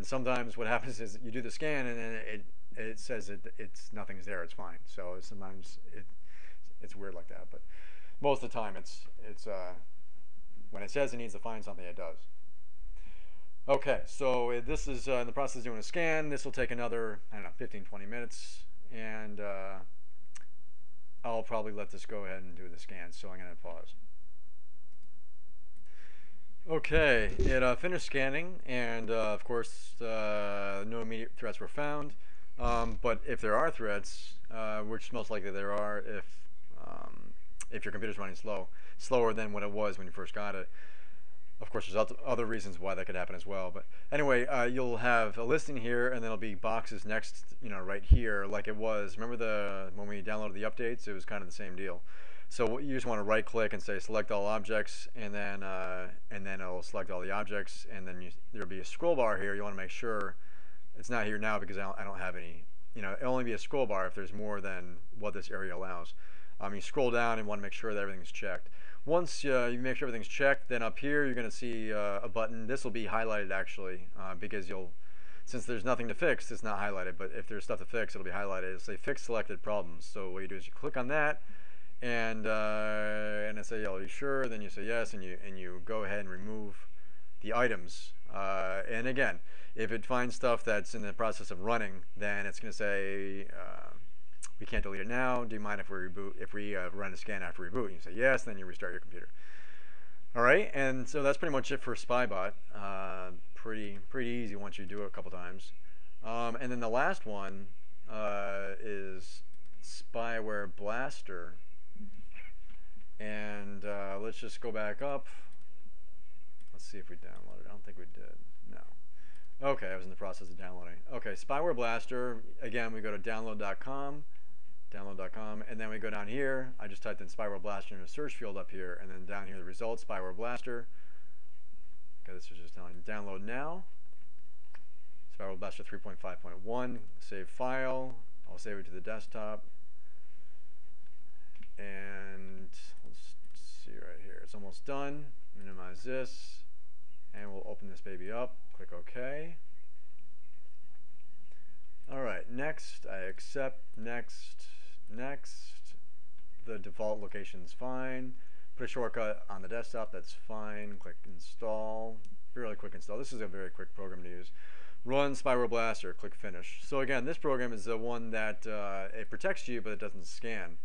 sometimes what happens is you do the scan and then it says it's nothing's there, it's fine. So sometimes it's weird like that, but most of the time it's when it says it needs to find something, it does. Okay, so this is in the process of doing a scan. This will take another, I don't know, 15-20 minutes, and I'll probably let this go ahead and do the scan. So I'm going to pause. Okay, it finished scanning, and of course, no immediate threats were found. But if there are threats, which most likely there are, if your computer's running slower than what it was when you first got it. Of course, there's other reasons why that could happen as well. But anyway, you'll have a listing here, and then there'll be boxes next, right here, like it was. Remember when we downloaded the updates? It was kind of the same deal. So you just want to right-click and say select all objects, and then it'll select all the objects, and then there'll be a scroll bar here. You want to make sure it's not here now because I don't have any. It'll only be a scroll bar if there's more than what this area allows. You scroll down and want to make sure that everything's checked. Once you make sure everything's checked, then up here you're going to see a button. This will be highlighted actually because since there's nothing to fix, it's not highlighted. But if there's stuff to fix, it'll be highlighted. It'll say fix selected problems. So what you do is you click on that, and it say, are you sure? Then you say yes, and you go ahead and remove the items. And again, if it finds stuff that's in the process of running, then it's going to say we can't delete it now. Do you mind if we reboot? If we run a scan after reboot, you say yes, then you restart your computer. All right, and so that's pretty much it for Spybot. Pretty easy once you do it a couple times. And then the last one is Spyware Blaster. And let's just go back up. Let's see if we downloaded it. I don't think we did. No. Okay, I was in the process of downloading. Okay, Spyware Blaster. Again, we go to download.com, and then we go down here. I just typed in Spyware Blaster in a search field up here, and then down here the results, Spyware Blaster. Okay, this is just telling download now. Spyware Blaster 3.5.1. Save file. I'll save it to the desktop. And let's see right here. It's almost done. Minimize this, and we'll open this baby up. Click OK. All right, next, I accept, next. The default location is fine. Put a shortcut on the desktop, that's fine. Click install, really quick install. This is a very quick program to use. Run Spyware Blaster, click finish. So again, this program is the one that it protects you, but it doesn't scan.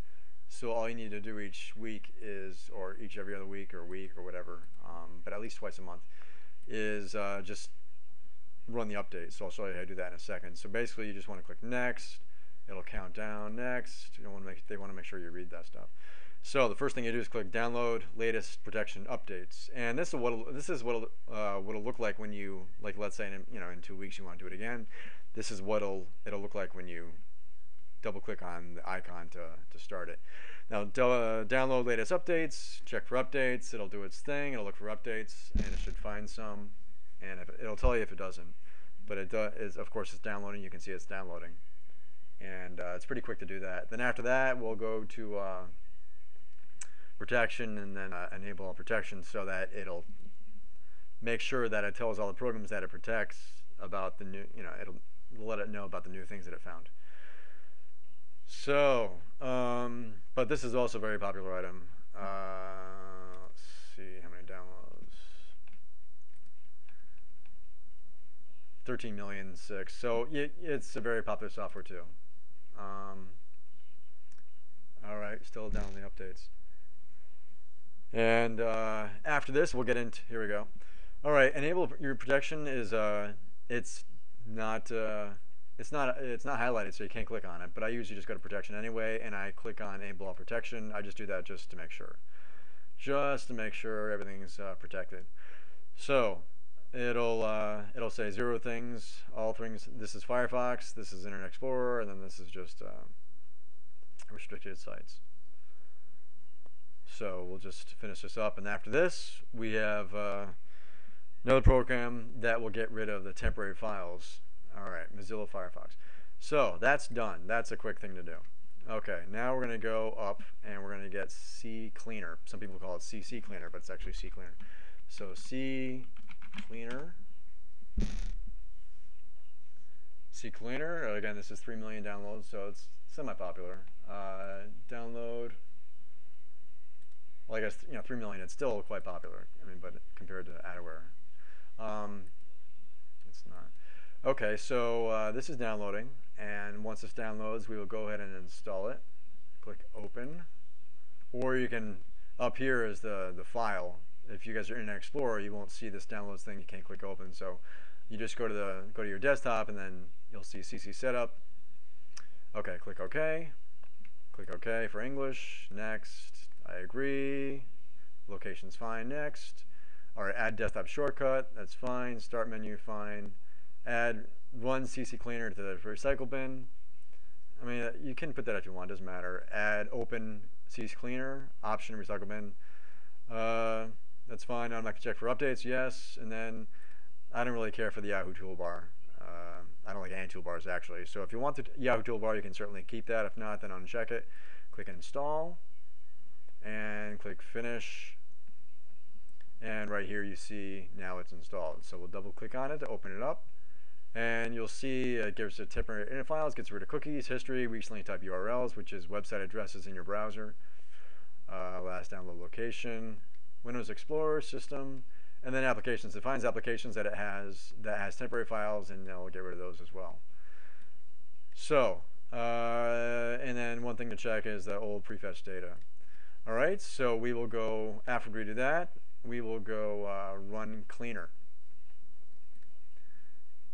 So all you need to do each week is, or each every other week or whatever, but at least twice a month, is just run the update. So I'll show you how to do that in a second. So basically, you just want to click next. It'll count down next. They want to make sure you read that stuff. So the first thing you do is click download latest protection updates, and this is what it'll look like when you, like, let's say in 2 weeks you want to do it again. This is what it'll look like when you double click on the icon to start it. Now download latest updates, check for updates. It'll do its thing. It'll look for updates, and it should find some, and it'll tell you if it doesn't. But it does. Of course, it's downloading. You can see it's downloading, and it's pretty quick to do that. Then after that, we'll go to protection, and then enable all protection, so that it'll make sure that it tells all the programs that it protects about the new. It'll let it know about the new things that it found. So, but this is also a very popular item. Let's see how many downloads. 13,000,006. So it's a very popular software too. All right, still downloading the updates. And after this, we'll get into, here we go. All right, enable your protection is it's not highlighted, so you can't click on it. But I usually just go to protection anyway, and I click on enable all protection. I just do that just to make sure, everything's protected. So it'll say 0 things, all things. This is Firefox, this is Internet Explorer, and then this is just restricted sites. So we'll just finish this up, and after this, we have another program that will get rid of the temporary files. All right, Mozilla Firefox. So that's done. That's a quick thing to do. Okay, now we're going to go up, and we're going to get C Cleaner. Some people call it CC Cleaner, but it's actually C Cleaner. So C Cleaner. CCleaner. Again, this is 3 million downloads, so it's semi-popular. Download. Well, I guess 3 million. It's still quite popular. I mean, but compared to Adware, it's not. Okay, so this is downloading, and once this downloads, we will go ahead and install it. Click Open, or you can, up here is the file. If you guys are in Internet Explorer, you won't see this downloads thing. You can't click Open, so you just go to your desktop, and then you'll see CC Setup. Okay, click OK. Click OK for English. Next. I agree. Location's fine. Next. All right, add desktop shortcut. That's fine. Start menu, fine. Add one CCleaner to the recycle bin. I mean, you can put that if you want. Doesn't matter. Add open CCleaner option recycle bin. That's fine. I'm not gonna check for updates. Yes, and then I don't really care for the Yahoo toolbar. I don't like any toolbars actually. So if you want the Yahoo toolbar, you can certainly keep that. If not, then uncheck it. Click Install, and click Finish. And right here you see now it's installed. So we'll double click on it to open it up. And you'll see it gives it temporary internet files, gets rid of cookies, history, recently typed URLs, which is website addresses in your browser, last download location, Windows Explorer, system, and then applications. It finds applications that it has temporary files, and it'll get rid of those as well. So, and then one thing to check is the old prefetch data. All right, so we will go, after we do that, we will go run cleaner.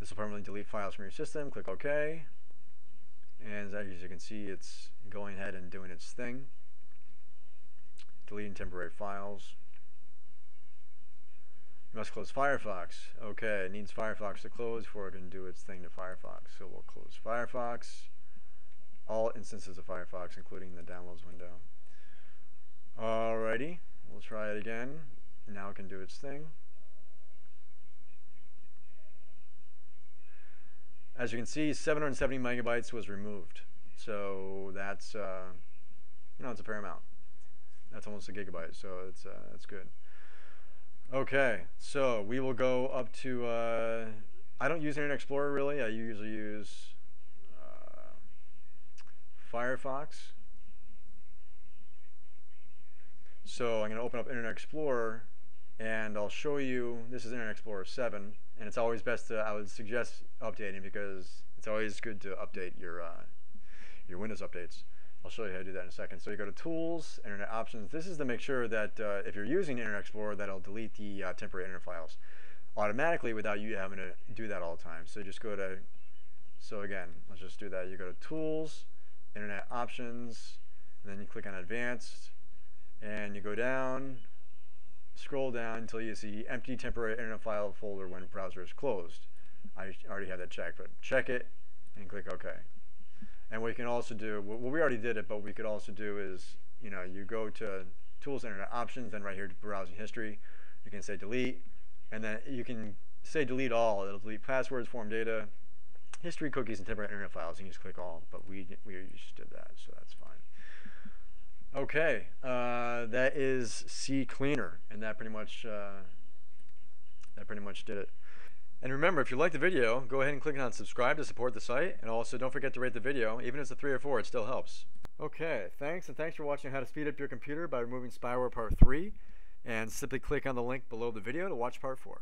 This will permanently delete files from your system. Click OK. And as you can see, it's going ahead and doing its thing. Deleting temporary files. You must close Firefox. Okay, it needs Firefox to close before it can do its thing to Firefox. So we'll close Firefox. All instances of Firefox, including the downloads window. Alrighty, we'll try it again. Now it can do its thing. As you can see, 770 megabytes was removed. So that's, it's a fair amount. That's almost a gigabyte, so it's good. Okay, so we will go up to, I don't use Internet Explorer really. I usually use Firefox. So I'm going to open up Internet Explorer, and I'll show you, this is Internet Explorer 7. And it's always best to, I would suggest updating, because it's always good to update your Windows updates. I'll show you how to do that in a second. So you go to Tools, Internet Options. This is to make sure that if you're using Internet Explorer, that it'll delete the temporary internet files automatically without you having to do that all the time. So just go to, so again, let's just do that. You go to Tools, Internet Options, and then you click on Advanced, and you go down, scroll down until you see empty temporary internet file folder when browser is closed. I already have that checked, but check it and click OK. And what you can also do, well, we already did it, but what we could also do is, you go to Tools, Internet Options, and right here to Browsing History, you can say Delete, and then you can say Delete All. It'll delete passwords, form data, history, cookies, and temporary internet files. You can just click All, but we just did that, so that's fine. Okay, that is CCleaner, and that pretty much did it. And remember, if you liked the video, go ahead and click on subscribe to support the site, and also don't forget to rate the video. Even if it's a 3 or 4, it still helps. Okay, thanks for watching how to speed up your computer by removing Spyware Part 3, and simply click on the link below the video to watch Part 4.